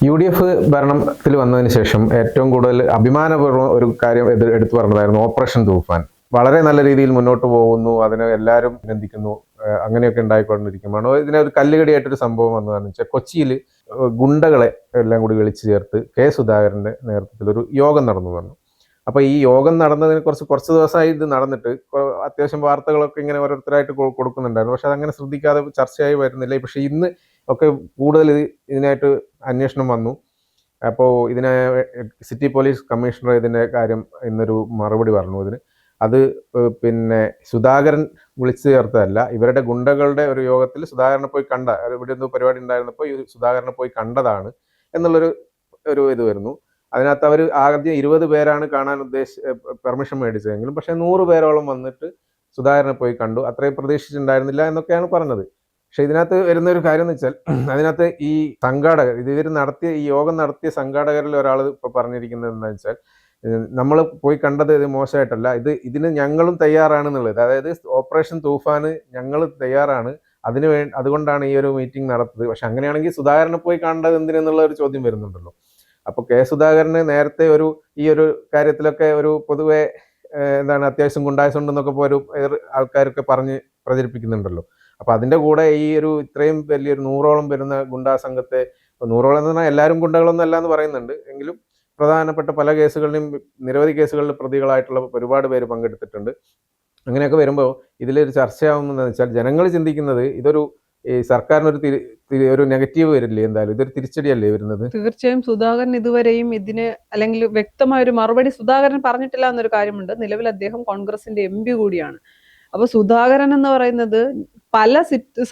UDF ഭരണത്തിൽ വന്നതിന് ശേഷം ഏറ്റവും കൂടുതൽ അഭിമാനപൂർവ്വം ഒരു കാര്യം എടുത്തു പറഞ്ഞതായിരുന്നു ഓപ്പറേഷൻ തൂഫാൻ. വളരെ നല്ല രീതിയിൽ മുന്നോട്ട് പോകുന്നു, അതിനെ എല്ലാവരും അഭിനന്ദിക്കുന്നു. അങ്ങനെയൊക്കെ ഉണ്ടായിക്കൊണ്ടിരിക്കുമ്പോൾ ഇതിനെ ഒരു കല്ലുകടിയായിട്ടൊരു സംഭവം വന്നതെന്ന് വെച്ചാൽ കൊച്ചിയിൽ ഗുണ്ടകളെ എല്ലാം കൂടി വിളിച്ചു ചേർത്ത് സുധാകരന്റെ നേതൃത്വത്തിൽ ഒരു യോഗം നടന്നു വന്നു. അപ്പോൾ ഈ യോഗം നടന്നതിന് കുറച്ച് ദിവസമായി ഇത് നടന്നിട്ട് അത്യാവശ്യം വാർത്തകളൊക്കെ ഇങ്ങനെ ഓരോരുത്തരായിട്ട് കൊടുക്കുന്നുണ്ടായിരുന്നു. പക്ഷെ അതങ്ങനെ ശ്രദ്ധിക്കാതെ ചർച്ചയായി വരുന്നില്ല. പക്ഷെ ഇന്ന് ഒക്കെ കൂടുതൽ ഇതിനായിട്ട് അന്വേഷണം വന്നു. അപ്പോൾ ഇതിനെ സിറ്റി പോലീസ് കമ്മീഷണർ ഇതിൻ്റെ കാര്യം ഇന്നൊരു മറുപടി പറഞ്ഞു. അത് പിന്നെ സുധാകരൻ വിളിച്ചു ചേർത്തതല്ല, ഇവരുടെ ഗുണ്ടകളുടെ ഒരു യോഗത്തിൽ സുധാകരനെ പോയി ഇവിടെ എന്തോ പരിപാടി ഉണ്ടായിരുന്നപ്പോൾ സുധാകരനെ പോയി കണ്ടതാണ് എന്നുള്ളൊരു ഇത് വരുന്നു. അതിനകത്ത് അവർ ആദ്യം 20 പേരാണ് കാണാൻ പെർമിഷൻ മേടിച്ചതെങ്കിലും പക്ഷെ 100 പേരോളം വന്നിട്ട് സുധാകരനെ പോയി കണ്ടു. അത്രയും പ്രതീക്ഷിച്ചിട്ടുണ്ടായിരുന്നില്ല എന്നൊക്കെയാണ് പറഞ്ഞത്. പക്ഷെ ഇതിനകത്ത് വരുന്ന ഒരു കാര്യം എന്ന് വെച്ചാൽ അതിനകത്ത് ഈ സംഘാടകർ ഈ യോഗം നടത്തിയ സംഘാടകരിൽ ഒരാൾ ഇപ്പൊ പറഞ്ഞിരിക്കുന്നത് എന്താ വെച്ചാൽ, നമ്മൾ പോയി കണ്ടത് ഇത് മോശമായിട്ടല്ല, ഇതിന് ഞങ്ങളും തയ്യാറാണെന്നുള്ളത്. അതായത് ഓപ്പറേഷൻ തൂഫാന് ഞങ്ങൾ തയ്യാറാണ്, അതുകൊണ്ടാണ് ഈ ഒരു മീറ്റിംഗ് നടത്തുന്നത്. പക്ഷെ അങ്ങനെയാണെങ്കിൽ സുധാകരനെ പോയി കണ്ടത് എന്തിനെന്നുള്ള ഒരു ചോദ്യം വരുന്നുണ്ടല്ലോ. അപ്പൊ സുധാകരന് നേരത്തെ ഈ ഒരു കാര്യത്തിലൊക്കെ ഒരു പൊതുവെ അത്യാവശ്യം ഗുണ്ടായസുണ്ടെന്നൊക്കെ ഒരു ആൾക്കാരൊക്കെ പറഞ്ഞ് പ്രചരിപ്പിക്കുന്നുണ്ടല്ലോ. അപ്പൊ അതിന്റെ കൂടെ ഈ ഇത്രയും വലിയൊരു 100ഓളം വരുന്ന ഗുണ്ടാ സംഘത്തെ, 100ഓളം എന്ന് പറഞ്ഞാൽ എല്ലാവരും ഗുണ്ടകളൊന്നും അല്ല എന്ന് പറയുന്നുണ്ട്, എങ്കിലും പ്രധാനപ്പെട്ട പല കേസുകളിലും നിരവധി കേസുകളിൽ പ്രതികളായിട്ടുള്ള ഒരുപാട് പേര് പങ്കെടുത്തിട്ടുണ്ട്. അങ്ങനെയൊക്കെ വരുമ്പോൾ ഇതിലൊരു ചർച്ചയാവുന്നതെന്ന് വെച്ചാൽ, ജനങ്ങൾ ചിന്തിക്കുന്നത് ഈ സർക്കാരിനൊരു ഒരു നെഗറ്റീവ് വരില്ലേ, എന്തായാലും ഇതൊരു തിരിച്ചടിയല്ലേ വരുന്നത്. തീർച്ചയായും സുധാകരൻ ഇതുവരെയും ഇതിന് അല്ലെങ്കിൽ വ്യക്തമായ ഒരു മറുപടി സുധാകരൻ പറഞ്ഞിട്ടില്ല എന്നൊരു കാര്യമുണ്ട്. നിലവിൽ അദ്ദേഹം കോൺഗ്രസിന്റെ MP കൂടിയാണ്. അപ്പൊ സുധാകരൻ എന്ന് പറയുന്നത് പല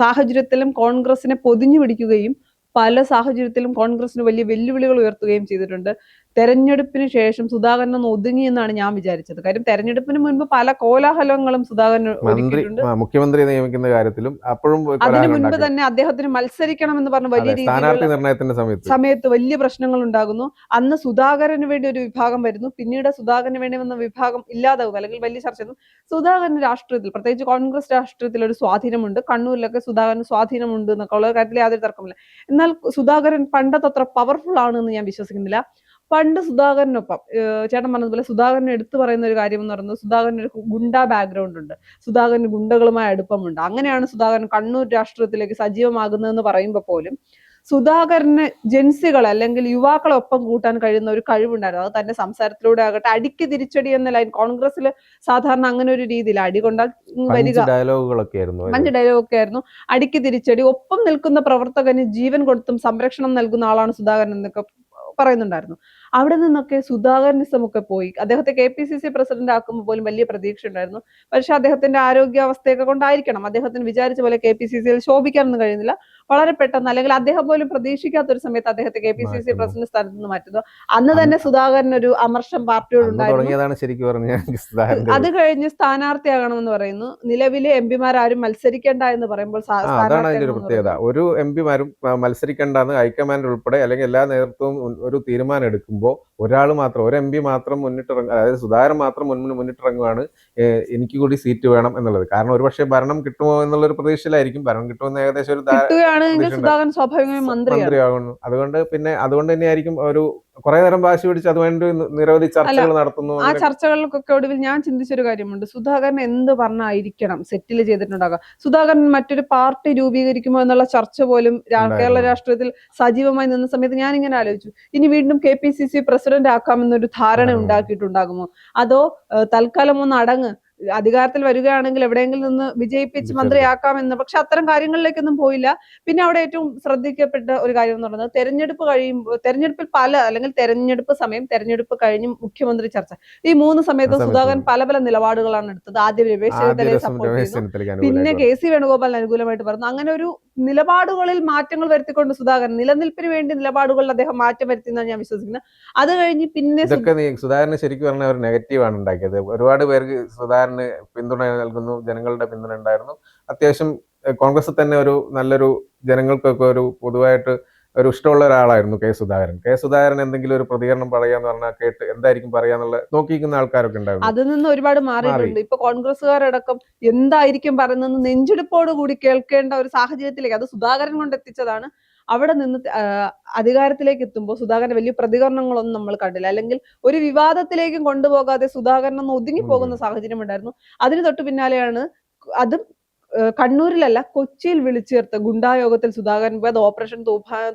സാഹചര്യത്തിലും കോൺഗ്രസിനെ പൊതിഞ്ഞു പിടിക്കുകയും പല സാഹചര്യത്തിലും കോൺഗ്രസിന് വലിയ വെല്ലുവിളികൾ ഉയർത്തുകയും ചെയ്തിട്ടുണ്ട്. തെരഞ്ഞെടുപ്പിന് ശേഷം സുധാകരൻ ഒന്ന് ഒതുങ്ങി എന്നാണ് ഞാൻ വിചാരിച്ചത്. കാര്യം തെരഞ്ഞെടുപ്പിന് മുൻപ് പല കോലാഹലങ്ങളും സുധാകരൻ ഒരുക്കിയിട്ടുണ്ട്. മുഖ്യമന്ത്രി നിയമിക്കുന്ന കാര്യത്തിലും അപ്പോഴും അതിനു മുൻപ് തന്നെ അദ്ദേഹത്തിന് മത്സരിക്കണം എന്ന് പറഞ്ഞ വലിയ രീതിയിൽ സമയത്ത് വലിയ പ്രശ്നങ്ങൾ ഉണ്ടാകുന്നു. അന്ന് സുധാകരന് വേണ്ടി ഒരു വിഭാഗം വരുന്നു, പിന്നീട് സുധാകരന് വേണ്ടി വന്ന വിഭാഗം ഇല്ലാതാവും, അല്ലെങ്കിൽ വലിയ ചർച്ച. സുധാകരന് രാഷ്ട്രീയത്തിൽ, പ്രത്യേകിച്ച് കോൺഗ്രസ് രാഷ്ട്രീയത്തിൽ ഒരു സ്വാധീനമുണ്ട്. കണ്ണൂരിലൊക്കെ സുധാകരന് സ്വാധീനമുണ്ട് എന്നൊക്കെ ഉള്ള കാര്യത്തിൽ യാതൊരു തർക്കമില്ല. എന്നാൽ സുധാകരൻ പണ്ടത്തത്ര പവർഫുൾ ആണെന്ന് ഞാൻ വിശ്വസിക്കുന്നില്ല. പണ്ട് സുധാകരനൊപ്പം ചേട്ടൻ പറഞ്ഞതുപോലെ സുധാകരൻ എടുത്തു പറയുന്ന ഒരു കാര്യം എന്ന് പറയുന്നത്, സുധാകരൻ ഒരു ഗുണ്ട ബാക്ക്ഗ്രൗണ്ട് ഉണ്ട്, സുധാകരന് ഗുണ്ടകളുമായി അടുപ്പമുണ്ട്. അങ്ങനെയാണ് സുധാകരൻ കണ്ണൂർ രാഷ്ട്രീയത്തിലേക്ക് സജീവമാകുന്നതെന്ന് പറയുമ്പോൾ പോലും സുധാകരന് ജൻസികളെ അല്ലെങ്കിൽ യുവാക്കളെ ഒപ്പം കൂട്ടാൻ കഴിയുന്ന ഒരു കഴിവുണ്ടായിരുന്നു. അത് തന്റെ സംസാരത്തിലൂടെ ആകട്ടെ, അടിക്ക് തിരിച്ചടി എന്ന ലൈൻ കോൺഗ്രസിൽ സാധാരണ അങ്ങനെ ഒരു രീതിയിൽ അടി കൊണ്ടാൽ വരിക, 5 ഡയലോഗൊക്കെ ആയിരുന്നു. അടിക്ക് തിരിച്ചടി, ഒപ്പം നിൽക്കുന്ന പ്രവർത്തകന് ജീവൻ കൊടുത്തും സംരക്ഷണം നൽകുന്ന ആളാണ് സുധാകരൻ എന്നൊക്കെ പറയുന്നുണ്ടായിരുന്നു. അവിടെ നിന്നൊക്കെ സുധാകരനിസമൊക്കെ പോയി. അദ്ദേഹത്തെ KPCC പ്രസിഡന്റ് ആക്കുമ്പോൾ പോലും വലിയ പ്രതീക്ഷ ഉണ്ടായിരുന്നു. പക്ഷെ അദ്ദേഹത്തിന്റെ ആരോഗ്യാവസ്ഥയൊക്കെ കൊണ്ടായിരിക്കണം അദ്ദേഹത്തിന് വിചാരിച്ച പോലെ KPCCയിൽ ശോഭിക്കാനൊന്നും കഴിയുന്നില്ല. വളരെ പെട്ടെന്ന്, അല്ലെങ്കിൽ അദ്ദേഹം പോലും പ്രതീക്ഷിക്കാത്ത ഒരു സമയത്ത് അദ്ദേഹത്തെ KPCC പ്രസിഡന്റ് സ്ഥാനത്ത് നിന്ന് മാറ്റുന്നു. അന്ന് തന്നെ സുധാകരൻ ഒരു അമർഷം പാർട്ടിയോട് ഉണ്ടായിരുന്നു. അത് കഴിഞ്ഞ് സ്ഥാനാർത്ഥിയാകണമെന്ന് പറയുന്നു. നിലവിലെ MP-മാരും മത്സരിക്കേണ്ട എന്ന് പറയുമ്പോൾ ഒരു MP-മാരും മത്സരിക്കേണ്ടെന്ന് ഹൈക്കമാൻഡ് ഉൾപ്പെടെ അല്ലെങ്കിൽ എല്ലാ നേതൃത്വവും ഒരു തീരുമാനം എടുക്കുമ്പോൾ ഒരാൾ മാത്രം, ഒരു MP മാത്രം മുന്നിട്ടിറങ്ങും, അതായത് സുധാകരൻ മാത്രം മുന്നിട്ടിറങ്ങുകയാണ് എനിക്ക് കൂടി സീറ്റ് വേണം എന്നുള്ളത്. കാരണം ഒരുപക്ഷെ ഭരണം കിട്ടുമോ എന്നുള്ളൊരു പ്രതീക്ഷയിലായിരിക്കും. ഭരണം കിട്ടുമെന്ന് ഏകദേശം ഒരു മന്ത്രിയാകുന്നു. അതുകൊണ്ട് തന്നെയായിരിക്കും കുറെ നേരം വാശി പിടിച്ച് അതുവേണ്ടി നിരവധി ചർച്ചകൾ നടത്തുന്നു. ആ ചർച്ചകൾക്കൊക്കെ ഒടുവിൽ ഞാൻ ചിന്തിച്ചൊരു കാര്യമുണ്ട്, സുധാകരൻ എന്ത് പറഞ്ഞായിരിക്കണം സെറ്റിൽ ചെയ്തിട്ടുണ്ടാകുക. സുധാകരൻ മറ്റൊരു പാർട്ടി രൂപീകരിക്കുമോ എന്നുള്ള ചർച്ച പോലും കേരള രാഷ്ട്രീയത്തിൽ സജീവമായി നിന്ന സമയത്ത് ഞാൻ ഇങ്ങനെ ആലോചിച്ചു, ഇനി വീണ്ടും KPCC പ്രസിഡന്റ് ആക്കാമെന്നൊരു ധാരണ ഉണ്ടാക്കിയിട്ടുണ്ടാകുമോ, അതോ തൽക്കാലം ഒന്ന് അടങ്ങ്, അധികാരത്തിൽ വരികയാണെങ്കിൽ എവിടെയെങ്കിലും നിന്ന് വിജയിപ്പിച്ച് മന്ത്രിയാക്കാമെന്ന്. പക്ഷെ അത്തരം കാര്യങ്ങളിലേക്കൊന്നും പോയില്ല. പിന്നെ അവിടെ ഏറ്റവും ശ്രദ്ധിക്കപ്പെട്ട ഒരു കാര്യം എന്ന് പറയുന്നത്, തെരഞ്ഞെടുപ്പിൽ അല്ലെങ്കിൽ തെരഞ്ഞെടുപ്പ് സമയം, തെരഞ്ഞെടുപ്പ് കഴിഞ്ഞ് മുഖ്യമന്ത്രി ചർച്ച, ഈ 3 സമയത്തും സുധാകരൻ പല നിലപാടുകളാണ് എടുത്തത്. ആദ്യം രമേശ് ചെന്നിത്തലയെ സപ്പോർട്ട് ചെയ്തു, പിന്നെ KC വേണുഗോപാലിന് അനുകൂലമായിട്ട് പറഞ്ഞു. അങ്ങനെ ഒരു നിലപാടുകളിൽ മാറ്റങ്ങൾ വരുത്തിക്കൊണ്ട് സുധാകരൻ നിലനിൽപ്പിന് വേണ്ടി നിലപാടുകളിൽ അദ്ദേഹം മാറ്റം വരുത്തിയെന്നാണ് ഞാൻ വിശ്വസിക്കുന്നത്. അത് കഴിഞ്ഞ് പിന്നെ സുധാകരന് ശരിക്കും പറഞ്ഞ ഒരു നെഗറ്റീവാണ് ഉണ്ടാക്കിയത്. ഒരുപാട് പേർക്ക് സുധാകരന് പിന്തുണ നൽകുന്നു, ജനങ്ങളുടെ പിന്തുണ ഉണ്ടായിരുന്നു. അത്യാവശ്യം കോൺഗ്രസ് തന്നെ നല്ലൊരു ജനങ്ങൾക്കൊക്കെ പൊതുവായിട്ട് ഒരു ഇഷ്ടമുള്ള ഒരാളായിരുന്നു സുധാകരൻ. എന്തെങ്കിലും ഒരു പ്രതികരണം പറയാന്ന് പറഞ്ഞാൽ കേട്ട് എന്തായിരിക്കും പറയാന്നുള്ള നോക്കിയിരിക്കുന്ന ആൾക്കാരൊക്കെ ഉണ്ടായിരുന്നു. അതിൽ നിന്ന് ഒരുപാട് മാറിയിട്ടുണ്ട്. ഇപ്പൊ കോൺഗ്രസ്സുകാരടക്കം എന്തായിരിക്കും പറയുന്നത് നെഞ്ചെടുപ്പോട് കൂടി കേൾക്കേണ്ട ഒരു സാഹചര്യത്തിലേക്ക് അത് സുധാകരൻ കൊണ്ട് എത്തിച്ചതാണ്. അവിടെ നിന്ന് അധികാരത്തിലേക്ക് എത്തുമ്പോൾ സുധാകരന്റെ വലിയ പ്രതികരണങ്ങളൊന്നും നമ്മൾ കണ്ടില്ല. അല്ലെങ്കിൽ ഒരു വിവാദത്തിലേക്കും കൊണ്ടുപോകാതെ സുധാകരൻ ഒന്ന് ഒതുങ്ങി പോകുന്ന സാഹചര്യം ഉണ്ടായിരുന്നു. അതിന് തൊട്ട് പിന്നാലെയാണ് അതും കണ്ണൂരിലല്ല കൊച്ചിയിൽ വിളിച്ചു ചേർത്ത ഗുണ്ടായോഗത്തിൽ സുധാകരൻ പോയത് ഓപ്പറേഷൻ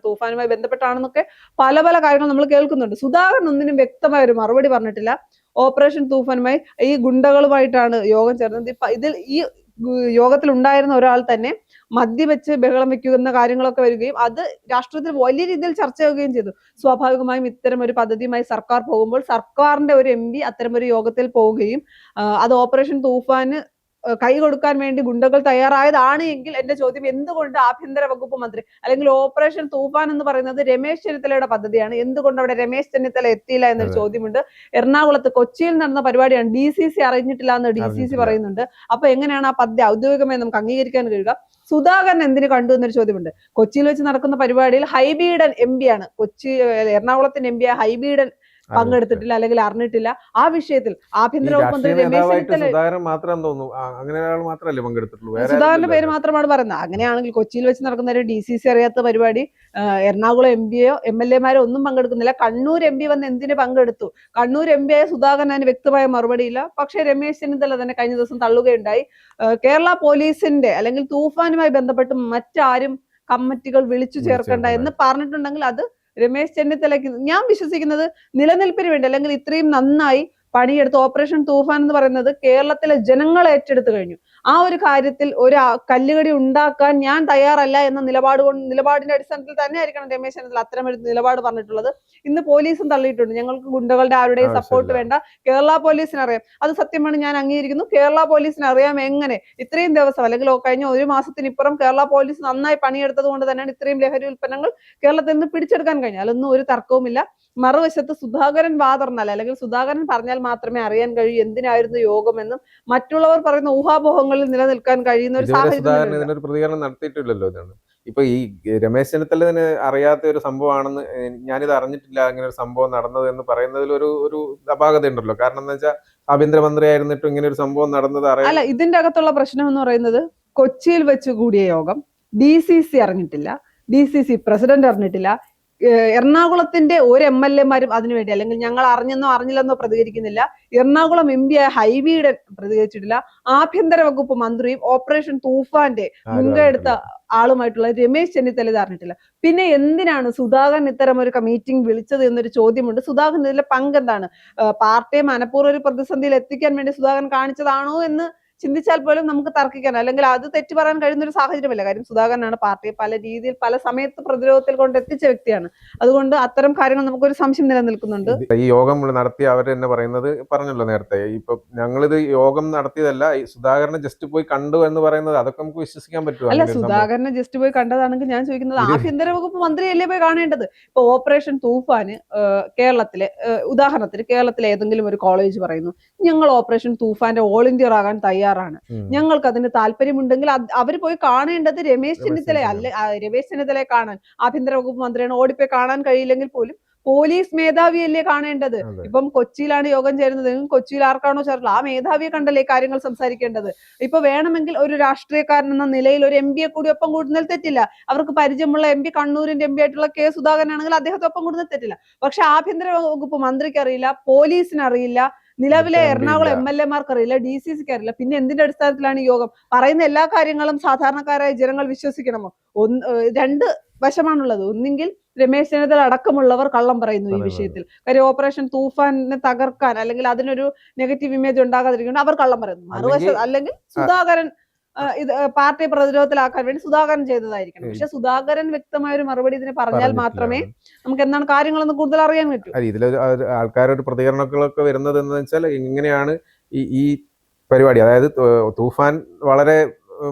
തൂഫാനുമായി ബന്ധപ്പെട്ടാണെന്നൊക്കെ പല പല കാര്യങ്ങൾ നമ്മൾ കേൾക്കുന്നുണ്ട്. സുധാകരൻ ഒന്നിനും വ്യക്തമായ ഒരു മറുപടി പറഞ്ഞിട്ടില്ല. ഓപ്പറേഷൻ തൂഫാനുമായി ഈ ഗുണ്ടകളുമായിട്ടാണ് യോഗം ചേർന്നത്. ഇതിൽ ഈ യോഗത്തിൽ ഉണ്ടായിരുന്ന ഒരാൾ തന്നെ മദ്യവെച്ച് ബഹളം വെക്കുന്ന കാര്യങ്ങളൊക്കെ വരികയും അത് രാഷ്ട്രീയത്തിൽ വലിയ രീതിയിൽ ചർച്ചയാവുകയും ചെയ്തു. സ്വാഭാവികമായും ഇത്തരം ഒരു പദ്ധതിയുമായി സർക്കാർ പോകുമ്പോൾ സർക്കാരിന്റെ ഒരു MP അത്തരം ഒരു യോഗത്തിൽ പോവുകയും അത് ഓപ്പറേഷൻ തൂഫാന് കൈ കൊടുക്കാൻ വേണ്ടി ഗുണ്ടകൾ തയ്യാറായതാണ് എങ്കിൽ എന്റെ ചോദ്യം, എന്തുകൊണ്ട് ആഭ്യന്തര വകുപ്പ് മന്ത്രി അല്ലെങ്കിൽ ഓപ്പറേഷൻ തൂഫാൻ എന്ന് പറയുന്നത് രമേശ് ചെന്നിത്തലയുടെ പദ്ധതിയാണ്, എന്തുകൊണ്ട് അവിടെ രമേശ് ചെന്നിത്തല എത്തിയില്ല എന്നൊരു ചോദ്യമുണ്ട്. എറണാകുളത്ത് കൊച്ചിയിൽ നടന്ന പരിപാടിയാണ്, DCC അറിഞ്ഞിട്ടില്ല എന്ന് DCC പറയുന്നുണ്ട്. അപ്പൊ എങ്ങനെയാണ് ആ പദ്ധതി ഔദ്യോഗികമായി നമുക്ക് അംഗീകരിക്കാൻ കഴിയുക? സുധാകരൻ എന്തിനു കണ്ടു എന്നൊരു ചോദ്യമുണ്ട്. കൊച്ചിയിൽ വെച്ച് നടക്കുന്ന പരിപാടിയിൽ ഹൈബീഡൻ MP ആണ്, എറണാകുളത്തിന്റെ MP ഹൈബീഡൻ പങ്കെടുത്തിട്ടില്ല അല്ലെങ്കിൽ അറിഞ്ഞിട്ടില്ല. ആ വിഷയത്തിൽ ആഭ്യന്തര വകുപ്പ് മന്ത്രി രമേശ് ചെന്നിത്തല സുധാകരന്റെ പേര് മാത്രമാണ് പറയുന്നത്. അങ്ങനെയാണെങ്കിൽ കൊച്ചിയിൽ വെച്ച് നടക്കുന്ന ഒരു DCC അറിയാത്ത പരിപാടി എറണാകുളം MPയോ MLA മാരോ ഒന്നും പങ്കെടുക്കുന്നില്ല. കണ്ണൂർ MP വന്ന് എന്തിനു പങ്കെടുത്തു? കണ്ണൂർ MP ആയ സുധാകരൻ അതിന് വ്യക്തമായ മറുപടിയില്ല. പക്ഷേ രമേശ് ചെന്നിത്തല തന്നെ കഴിഞ്ഞ ദിവസം തള്ളുകയുണ്ടായി. കേരള പോലീസിന്റെ അല്ലെങ്കിൽ തൂഫാനുമായി ബന്ധപ്പെട്ട് മറ്റാരും കമ്മിറ്റികൾ വിളിച്ചു ചേർക്കണ്ട എന്ന് പറഞ്ഞിട്ടുണ്ടെങ്കിൽ അത് രമേശ് ചെന്നിത്തലയ്ക്ക്, ഞാൻ വിശ്വസിക്കുന്നത് നിലനിൽപ്പിന് വേണ്ടി അല്ലെങ്കിൽ ഇത്രയും നന്നായി പണിയെടുത്ത് ഓപ്പറേഷൻ തൂഫാൻ എന്ന് പറയുന്നത് കേരളത്തിലെ ജനങ്ങൾ ഏറ്റെടുത്തു കഴിഞ്ഞു. ആ ഒരു കാര്യത്തിൽ ഒരു കല്ലുകടി ഉണ്ടാക്കാൻ ഞാൻ തയ്യാറല്ല എന്ന നിലപാടിന്റെ അടിസ്ഥാനത്തിൽ തന്നെ ആയിരിക്കണം രമേശ് ചെന്നിത്തല അത്തരം ഒരു നിലപാട് പറഞ്ഞിട്ടുള്ളത്. ഇന്ന് പോലീസും തള്ളിയിട്ടുണ്ട്, ഞങ്ങൾക്ക് ഗുണ്ടകളുടെ ആരുടെയും സപ്പോർട്ട് വേണ്ട, കേരള പോലീസിന് അറിയാം. അത് സത്യമാണ്, ഞാൻ അംഗീകരിക്കുന്നു. കേരള പോലീസിന് അറിയാം എങ്ങനെ ഇത്രയും ദിവസം അല്ലെങ്കിൽ കഴിഞ്ഞ ഒരു മാസത്തിനിപ്പുറം കേരള പോലീസ് നന്നായി പണിയെടുത്തത് കൊണ്ട് തന്നെയാണ് ഇത്രയും ലഹരി ഉൽപ്പന്നങ്ങൾ കേരളത്തിൽ നിന്ന് പിടിച്ചെടുക്കാൻ കഴിഞ്ഞു. അതൊന്നും ഒരു തർക്കവുമില്ല. മറുവശത്ത് സുധാകരൻ വാതുറന്നാൽ അല്ലെങ്കിൽ സുധാകരൻ പറഞ്ഞാൽ മാത്രമേ അറിയാൻ കഴിയൂ എന്തിനായിരുന്നു യോഗമെന്നും മറ്റുള്ളവർ പറയുന്ന ഊഹാപോഹങ്ങളിൽ നിലനിൽക്കാൻ കഴിയുന്ന ഒരു സാഹചര്യം പ്രതികരണം നടത്തിയിട്ടില്ലല്ലോ. ഇതാണ് ഇപ്പൊ ഈ രമേശ് ചെന്നിത്തല തന്നെ അറിയാത്ത ഒരു സംഭവമാണെന്ന്, ഞാനിത് അറിഞ്ഞിട്ടില്ല ഇങ്ങനെ ഒരു സംഭവം നടന്നത് എന്ന് പറയുന്നതിൽ ഒരു അപാകത ഉണ്ടല്ലോ. കാരണം എന്താ വെച്ചാൽ ആഭ്യന്തരമന്ത്രി ആയിരുന്നിട്ടും ഇങ്ങനെ ഒരു സംഭവം നടന്നത് അല്ല. ഇതിന്റെ അകത്തുള്ള പ്രശ്നം എന്ന് പറയുന്നത് കൊച്ചിയിൽ വെച്ച് കൂടിയ യോഗം DCC അറിഞ്ഞിട്ടില്ല, DCC പ്രസിഡന്റ് അറിഞ്ഞിട്ടില്ല, എറണാകുളത്തിന്റെ ഒരു MLA-മാരും അതിനുവേണ്ടി അല്ലെങ്കിൽ ഞങ്ങൾ അറിഞ്ഞെന്നോ അറിഞ്ഞില്ലെന്നോ പ്രതികരിക്കുന്നില്ല. എറണാകുളം MP ആയ ഹൈബീഡൻ പ്രതികരിച്ചിട്ടില്ല. ആഭ്യന്തര വകുപ്പ് മന്ത്രിയും ഓപ്പറേഷൻ തൂഫാന്റെ മുൻകൈ എടുത്ത ആളുമായിട്ടുള്ള രമേശ് ചെന്നിത്തല ഇത് അറിഞ്ഞിട്ടില്ല. പിന്നെ എന്തിനാണ് സുധാകരൻ ഇത്തരം ഒരു മീറ്റിംഗ് വിളിച്ചത് എന്നൊരു ചോദ്യമുണ്ട്. സുധാകരൻ ഇതിലെ പങ്കെന്താണ്? പാർട്ടിയെ മനഃപൂർവ്വം ഒരു പ്രതിസന്ധിയിൽ എത്തിക്കാൻ വേണ്ടി സുധാകരൻ കാണിച്ചതാണോ എന്ന് ചിന്തിച്ചാൽ പോലും നമുക്ക് തർക്കിക്കാൻ അല്ലെങ്കിൽ അത് തെറ്റു പറയാൻ കഴിയുന്ന ഒരു സാഹചര്യമല്ല. കാര്യം സുധാകരനാണ് പാർട്ടിയെ പല രീതിയിൽ പല സമയത്ത് പ്രതിരോധത്തിൽ കൊണ്ടെത്തിച്ച വ്യക്തിയാണ്. അതുകൊണ്ട് അത്തരം കാര്യങ്ങൾ നമുക്കൊരു സംശയം നിലനിൽക്കുന്നുണ്ട്. ഈ യോഗം നടത്തി അവർ തന്നെ പറയുന്നത് പറഞ്ഞല്ലോ നേരത്തെ, ഇപ്പൊ ഞങ്ങളിത് യോഗം നടത്തിയതല്ല, ഈ സുധാകരനെ ജസ്റ്റ് പോയി കണ്ടു എന്ന് പറയുന്നത് അതൊക്കെ നമുക്ക് വിശ്വസിക്കാൻ പറ്റുമോ? അല്ല, സുധാകരനെ ജസ്റ്റ് പോയി കണ്ടതാണെങ്കിൽ ഞാൻ ചോദിക്കുന്നത് ആഭ്യന്തര വകുപ്പ് മന്ത്രിയല്ലേ പോയി കാണേണ്ടത്? ഇപ്പൊ ഓപ്പറേഷൻ തൂഫാന് ഉദാഹരണത്തിന് കേരളത്തിലെ ഏതെങ്കിലും ഒരു കോളേജ് പറയുന്നു ഞങ്ങൾ ഓപ്പറേഷൻ തൂഫാന്റെ വോളണ്ടിയർ ആകാൻ തയ്യാറാണ്, ഞങ്ങൾക്ക് അതിന് താല്പര്യമുണ്ടെങ്കിൽ അവർ പോയി കാണേണ്ടത് രമേശ് ചെന്നിത്തലയെ അല്ല. രമേശ് ചെന്നിത്തലയെ കാണാൻ ആഭ്യന്തര വകുപ്പ് മന്ത്രിയാണ്, ഓടിപ്പോയി കാണാൻ കഴിയില്ലെങ്കിൽ പോലും പോലീസ് മേധാവിയല്ലേ കാണേണ്ടത്? ഇപ്പം കൊച്ചിയിലാണ് യോഗം ചേരുന്നത്, കൊച്ചിയിൽ ആർക്കാണോ ചേർന്നത് ആ മേധാവിയെ കണ്ടല്ലേ കാര്യങ്ങൾ സംസാരിക്കേണ്ടത്. ഇപ്പൊ വേണമെങ്കിൽ ഒരു രാഷ്ട്രീയക്കാരൻ എന്ന നിലയിൽ ഒരു MP കൂടി ഒപ്പം കൂടുന്നതിൽ തെറ്റില്ല. അവർക്ക് പരിചയമുള്ള MP കണ്ണൂരിന്റെ MP ആയിട്ടുള്ള K സുധാകരനാണെങ്കിൽ അദ്ദേഹത്തെ ഒപ്പം കൂടുന്നതിൽ തെറ്റില്ല. പക്ഷെ ആഭ്യന്തര വകുപ്പ് മന്ത്രിക്ക് അറിയില്ല, പോലീസിന് അറിയില്ല, നിലവിലെ എറണാകുളം MLA-മാർക്ക് അറിയില്ല, DCC-ക്ക് അറിയില്ല. പിന്നെ എന്തിന്റെ അടിസ്ഥാനത്തിലാണ് ഈ യോഗം? പറയുന്ന എല്ലാ കാര്യങ്ങളും സാധാരണക്കാരായ ജനങ്ങൾ വിശ്വസിക്കണമോ? രണ്ട് വശമാണുള്ളത്. ഒന്നെങ്കിൽ രമേശ് ചെന്നിത്തല അടക്കമുള്ളവർ കള്ളം പറയുന്നു ഈ വിഷയത്തിൽ. കാര്യം ഓപ്പറേഷൻ തൂഫാനെ തകർക്കാൻ അല്ലെങ്കിൽ അതിനൊരു നെഗറ്റീവ് ഇമേജ് ഉണ്ടാകാതിരിക്കണം അവർ കള്ളം പറയുന്നു. മറുവശം അല്ലെങ്കിൽ സുധാകരൻ ഇത് പാർട്ടിയെ പ്രതിരോധത്തിലാക്കാൻ വേണ്ടി സുധാകരൻ ചെയ്തതായിരിക്കണം. പക്ഷെ സുധാകരൻ വ്യക്തമായ ഒരു മറുപടി ഇതിന് പറഞ്ഞാൽ മാത്രമേ നമുക്ക് എന്താണ് കാര്യങ്ങളെന്ന് കൂടുതൽ അറിയാൻ പറ്റൂ. ഇതിൽ ആൾക്കാരുടെ പ്രതികരണങ്ങളൊക്കെ വരുന്നത് എന്ന് വെച്ചാൽ ഇങ്ങനെയാണ് ഈ പരിപാടി, അതായത് തൂഫാൻ വളരെ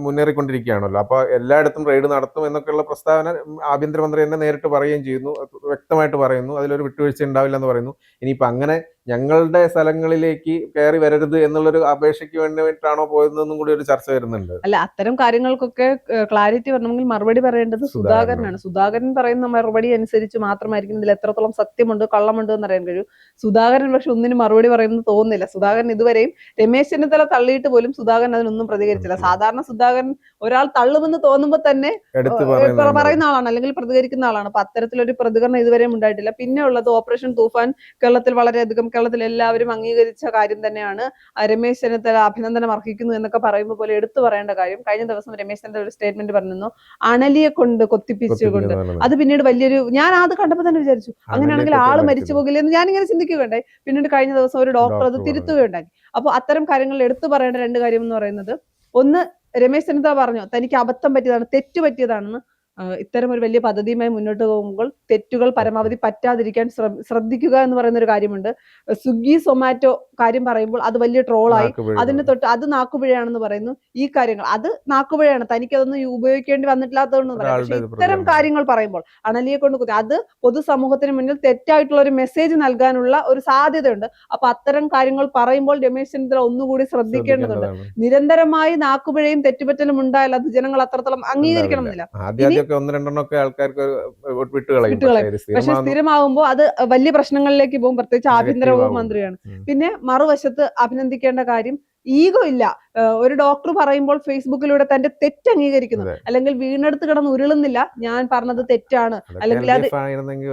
മുന്നേറിക്കൊണ്ടിരിക്കുകയാണല്ലോ. അപ്പൊ എല്ലായിടത്തും റെയ്ഡ് നടത്തും എന്നൊക്കെയുള്ള പ്രസ്താവന ആഭ്യന്തരമന്ത്രി തന്നെ നേരിട്ട് പറയുകയും ചെയ്യുന്നു, വ്യക്തമായിട്ട് പറയുന്നു, അതിലൊരു വിട്ടുവീഴ്ച ഉണ്ടാവില്ല എന്ന് പറയുന്നു. ഇനിയിപ്പോ അങ്ങനെ ഞങ്ങളുടെ സ്ഥലങ്ങളിലേക്ക് കയറി വരരുത് എന്നുള്ളൊരു അപേക്ഷയ്ക്ക് വേണ്ടിയിട്ടാണോ പോയതെന്നും കൂടി ഒരു ചർച്ച വരുന്നുണ്ട്. അല്ല, അത്തരം കാര്യങ്ങൾക്കൊക്കെ ക്ലാരിറ്റി വരണമെങ്കിൽ മറുപടി പറയേണ്ടത് സുധാകരനാണ്. സുധാകരൻ പറയുന്ന മറുപടി അനുസരിച്ച് മാത്രമായിരിക്കും ഇതിൽ എത്രത്തോളം സത്യമുണ്ട് കള്ളമുണ്ട് എന്ന് അറിയാൻ കഴിയൂ. സുധാകരൻ പക്ഷെ ഒന്നിനും മറുപടി പറയുമെന്ന് തോന്നുന്നില്ല. സുധാകരൻ ഇതുവരെയും രമേശ് ചെന്നിത്തല തള്ളിയിട്ട് പോലും സുധാകരൻ അതിനൊന്നും പ്രതികരിച്ചില്ല. സാധാരണ സുധാകരൻ ഒരാൾ തള്ളുമെന്ന് തോന്നുമ്പോൾ തന്നെ പറയുന്ന ആളാണ്, അല്ലെങ്കിൽ പ്രതികരിക്കുന്ന ആളാണ്. അപ്പൊ അത്തരത്തിലൊരു പ്രതികരണം ഇതുവരെയും ഉണ്ടായിട്ടില്ല. പിന്നെ ഉള്ളത് ഓപ്പറേഷൻ തൂഫാൻ കേരളത്തിൽ വളരെയധികം, കേരളത്തിൽ എല്ലാവരും അംഗീകരിച്ച കാര്യം തന്നെയാണ്. രമേശ് ചെന്നിത്തല അഭിനന്ദനം അർഹിക്കുന്നു എന്നൊക്കെ പറയുമ്പോൾ പോലെ എടുത്തു പറയേണ്ട കാര്യം, കഴിഞ്ഞ ദിവസം രമേശ് ചെന്നിത്തല ഒരു സ്റ്റേറ്റ്മെന്റ് പറഞ്ഞിരുന്നു, അണലിയെ കൊണ്ട് കൊത്തിപ്പിച്ചുകൊണ്ട്. അത് പിന്നീട് വലിയൊരു, ഞാൻ അത് കണ്ടപ്പോൾ തന്നെ വിചാരിച്ചു അങ്ങനെയാണെങ്കിൽ ആള് മരിച്ചു പോകില്ല എന്ന് ഞാനിങ്ങനെ ചിന്തിക്കുകയുണ്ടായി. പിന്നീട് കഴിഞ്ഞ ദിവസം ഒരു ഡോക്ടർ അത് തിരുത്തുകയുണ്ടായി. അപ്പൊ അത്തരം കാര്യങ്ങൾ എടുത്തു പറയേണ്ട രണ്ട് കാര്യം എന്ന് പറയുന്നത്, ഒന്ന്, രമേശ് ചെന്നിത്തല പറഞ്ഞു തനിക്ക് അബദ്ധം പറ്റിയതാണ്, തെറ്റ് പറ്റിയതാണെന്ന്. ഇത്തരം ഒരു വലിയ പദ്ധതിയുമായി മുന്നോട്ട് പോകുമ്പോൾ തെറ്റുകൾ പരമാവധി പറ്റാതിരിക്കാൻ ശ്രദ്ധിക്കുക എന്ന് പറയുന്ന ഒരു കാര്യമുണ്ട്. സ്വിഗ്ഗി സൊമാറ്റോ കാര്യം പറയുമ്പോൾ അത് വലിയ ട്രോളായി. അതിന് തൊട്ട് അത് നാക്കുപിഴയാണെന്ന് പറയുന്നു. ഈ കാര്യങ്ങൾ അത് നാക്കുപിഴയാണ്, തനിക്കതൊന്നും ഉപയോഗിക്കേണ്ടി വന്നിട്ടില്ലാത്തതെന്ന് പറയാം. പക്ഷെ ഇത്തരം കാര്യങ്ങൾ പറയുമ്പോൾ അണലിയെ കൊണ്ട് കുത്തി, അത് പൊതുസമൂഹത്തിന് മുന്നിൽ തെറ്റായിട്ടുള്ള ഒരു മെസ്സേജ് നൽകാനുള്ള ഒരു സാധ്യതയുണ്ട്. അപ്പൊ അത്തരം കാര്യങ്ങൾ പറയുമ്പോൾ രമേശ് ചെന്നിത്തല ഒന്നുകൂടി ശ്രദ്ധിക്കേണ്ടതുണ്ട്. നിരന്തരമായി നാക്കുപിഴയും തെറ്റുപറ്റലും ഉണ്ടായാൽ അത് ജനങ്ങൾ അത്രത്തോളം അംഗീകരിക്കണമെന്നില്ല. പക്ഷെ സ്ഥിരമാകുമ്പോൾ അത് വലിയ പ്രശ്നങ്ങളിലേക്ക് പോകും, പ്രത്യേകിച്ച് ആഭ്യന്തര വകുപ്പ് മന്ത്രിയാണ്. പിന്നെ മറുവശത്ത് അഭിനന്ദിക്കേണ്ട കാര്യം, ഈഗോ ഇല്ല. ഒരു ഡോക്ടർ പറയുമ്പോൾ ഫേസ്ബുക്കിലൂടെ തന്റെ തെറ്റ് അംഗീകരിക്കുന്നു, അല്ലെങ്കിൽ വീണെടുത്ത് കിടന്ന് ഉരുളുന്നില്ല, ഞാൻ പറഞ്ഞത് തെറ്റാണ്, അല്ലെങ്കിൽ അത് LDF ആയിരുന്നെങ്കിൽ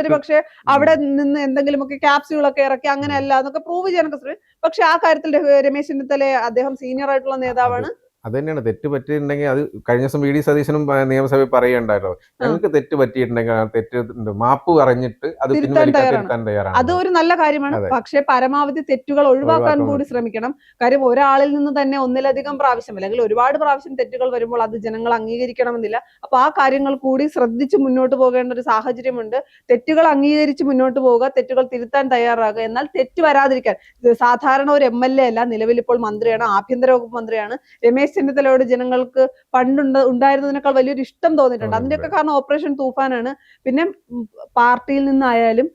ഒരു പക്ഷെ അവിടെ നിന്ന് എന്തെങ്കിലുമൊക്കെ ക്യാപ്സ്യൂളൊക്കെ ഇറക്കി അങ്ങനെയല്ല എന്നൊക്കെ പ്രൂവ് ചെയ്യാനൊക്കെ ശ്രമിക്കും. പക്ഷെ ആ കാര്യത്തിൽ രമേശ് ചെന്നിത്തല, അദ്ദേഹം സീനിയർ ആയിട്ടുള്ള നേതാവാണ്. അത് തന്നെയാണ്, തെറ്റ് പറ്റിയിട്ടുണ്ടെങ്കിൽ അത് കഴിഞ്ഞ ദിവസം VD സതീശനും നിയമസഭയിൽ പറയുകയുണ്ടായിരുന്നു, ഞങ്ങൾക്ക് തെറ്റ് പറ്റിയിട്ടുണ്ടെങ്കിൽ തെറ്റ് മാപ്പ് പറഞ്ഞിട്ട് അത് തിരുത്താൻ തയ്യാറാണ്. അത് ഒരു നല്ല കാര്യമാണ്. പക്ഷെ പരമാവധി തെറ്റുകൾ ഒഴിവാക്കാൻ കൂടി ശ്രമിക്കണം. കാര്യം ഒരാളിൽ നിന്ന് തന്നെ ഒന്നിലധികം പ്രാവശ്യം അല്ലെങ്കിൽ ഒരുപാട് പ്രാവശ്യം തെറ്റുകൾ വരുമ്പോൾ അത് ജനങ്ങൾ അംഗീകരിക്കണമെന്നില്ല. അപ്പൊ ആ കാര്യങ്ങൾ കൂടി ശ്രദ്ധിച്ച് മുന്നോട്ട് പോകേണ്ട ഒരു സാഹചര്യമുണ്ട്. തെറ്റുകൾ അംഗീകരിച്ച് മുന്നോട്ട് പോവുക, തെറ്റുകൾ തിരുത്താൻ തയ്യാറാകുക, എന്നാൽ തെറ്റ് വരാതിരിക്കാൻ. സാധാരണ ഒരു MLA അല്ല, നിലവിൽ ഇപ്പോൾ മന്ത്രിയാണ്, ആഭ്യന്തര വകുപ്പ് മന്ത്രിയാണ്. രമേശ് ചെന്നിത്തലയോട് ജനങ്ങൾക്ക് ഉണ്ടായിരുന്നതിനേക്കാൾ വലിയൊരു ഇഷ്ടം തോന്നിയിട്ടുണ്ട്. അതിന്റെയൊക്കെ കാരണം ഓപ്പറേഷൻ തൂഫാനാണ്. പിന്നെ പാർട്ടിയിൽ നിന്നായാലും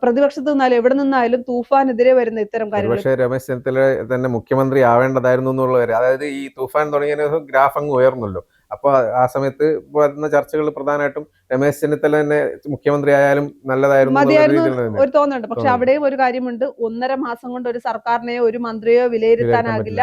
പ്രതിപക്ഷത്ത് നിന്നാലും എവിടെ നിന്നായാലും തൂഫാനെതിരെ വരുന്ന ഇത്തരം കാര്യങ്ങൾ. പക്ഷേ രമേശ് ചെന്നിത്തല തന്നെ മുഖ്യമന്ത്രി ആവേണ്ടതായിരുന്നു എന്നുള്ളവർ, അതായത് ഈ തൂഫാൻ തുടങ്ങിയ ഗ്രാഫ് അങ്ങ് ഉയർന്നല്ലോ. അപ്പൊ ആ സമയത്ത് വരുന്ന ചർച്ചകൾ പ്രധാനമായിട്ടും രമേശ് ചെന്നിത്തല തന്നെ മുഖ്യമന്ത്രി ആയാലും നല്ലതായിരുന്നു ഒരു തോന്നുന്നുണ്ട്. പക്ഷെ അവിടെയും ഒരു കാര്യമുണ്ട്, 1.5 മാസം കൊണ്ട് ഒരു സർക്കാരിനെയോ ഒരു മന്ത്രിയോ വിലയിരുത്താനാകില്ല.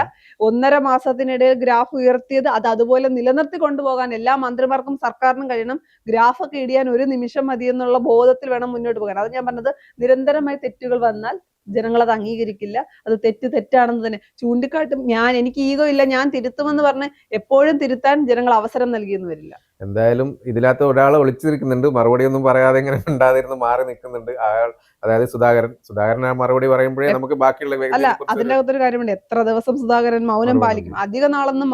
1.5 മാസത്തിനിടയിൽ ഗ്രാഫ് ഉയർത്തിയത് അത് അതുപോലെ നിലനിർത്തി കൊണ്ടുപോകാൻ എല്ലാ മന്ത്രിമാർക്കും സർക്കാരിനും കഴിയണം. ഗ്രാഫൊക്കെ ഇടിയാൻ ഒരു നിമിഷം മതി എന്നുള്ള ബോധത്തിൽ വേണം മുന്നോട്ട് പോകാൻ. അത് ഞാൻ പറഞ്ഞത്, നിരന്തരമായി തെറ്റുകൾ വന്നാൽ ജനങ്ങൾ അത് അംഗീകരിക്കില്ല. അത് തെറ്റാണെന്ന് തന്നെ ചൂണ്ടിക്കാട്ടും. എനിക്ക് ഈഗോ ഇല്ല, ഞാൻ തിരുത്തുമെന്ന് പറഞ്ഞ് എപ്പോഴും തിരുത്താൻ ജനങ്ങൾ അവസരം നൽകിയെന്ന് വരില്ല. എന്തായാലും ഇതിനകത്ത് ഒരാളെ വിളിച്ചിരിക്കുന്നുണ്ട്, മറുപടി ഒന്നും പറയാതെ ഇങ്ങനെ ഉണ്ടാതിരുന്ന് മാറി നിൽക്കുന്നുണ്ട് അയാൾ, അതായത് സുധാകരൻ ആ മറുപടി പറയുമ്പോഴേ നമുക്ക് ബാക്കിയുള്ള അല്ല, അതിന്റെ അകത്തൊരു കാര്യമുണ്ട്, എത്ര ദിവസം സുധാകരൻ മൗനം പാലിക്കും? അധിക നാളൊന്നും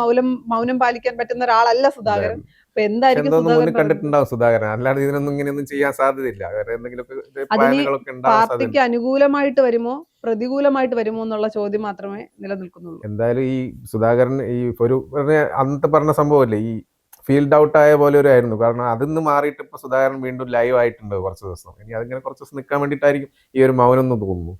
മൗനം പാലിക്കാൻ പറ്റുന്ന ഒരാളല്ല സുധാകരൻ. അപ്പൊ എന്തായിരിക്കും കണ്ടിട്ടുണ്ടാവും സുധാകരൻ, അല്ലാതെ ഇതിനൊന്നും ഇങ്ങനെയൊന്നും ചെയ്യാൻ സാധ്യതയില്ല. പാർട്ടിക്ക് അനുകൂലമായിട്ട് വരുമോ പ്രതികൂലമായിട്ട് വരുമോ എന്നുള്ള ചോദ്യം മാത്രമേ നിലനിൽക്കുന്നുള്ളൂ. എന്തായാലും ഈ സുധാകരൻ ഈ ഒരു അന്നത്തെ പറഞ്ഞ സംഭവമല്ലേ, ഈ ഫീൽഡ് ഔട്ട് ആയ പോലെ ഒരു ആയിരുന്നു. കാരണം അതിന്ന് മാറിയിട്ട് ഇപ്പൊ സുധാകരൻ വീണ്ടും ലൈവ് ആയിട്ടുണ്ട് കുറച്ച് ദിവസം. ഇനി അതിങ്ങനെ കുറച്ച് ദിവസം നിൽക്കാൻ വേണ്ടിയിട്ടായിരിക്കും ഈ ഒരു മൗനം എന്ന് തോന്നുന്നു.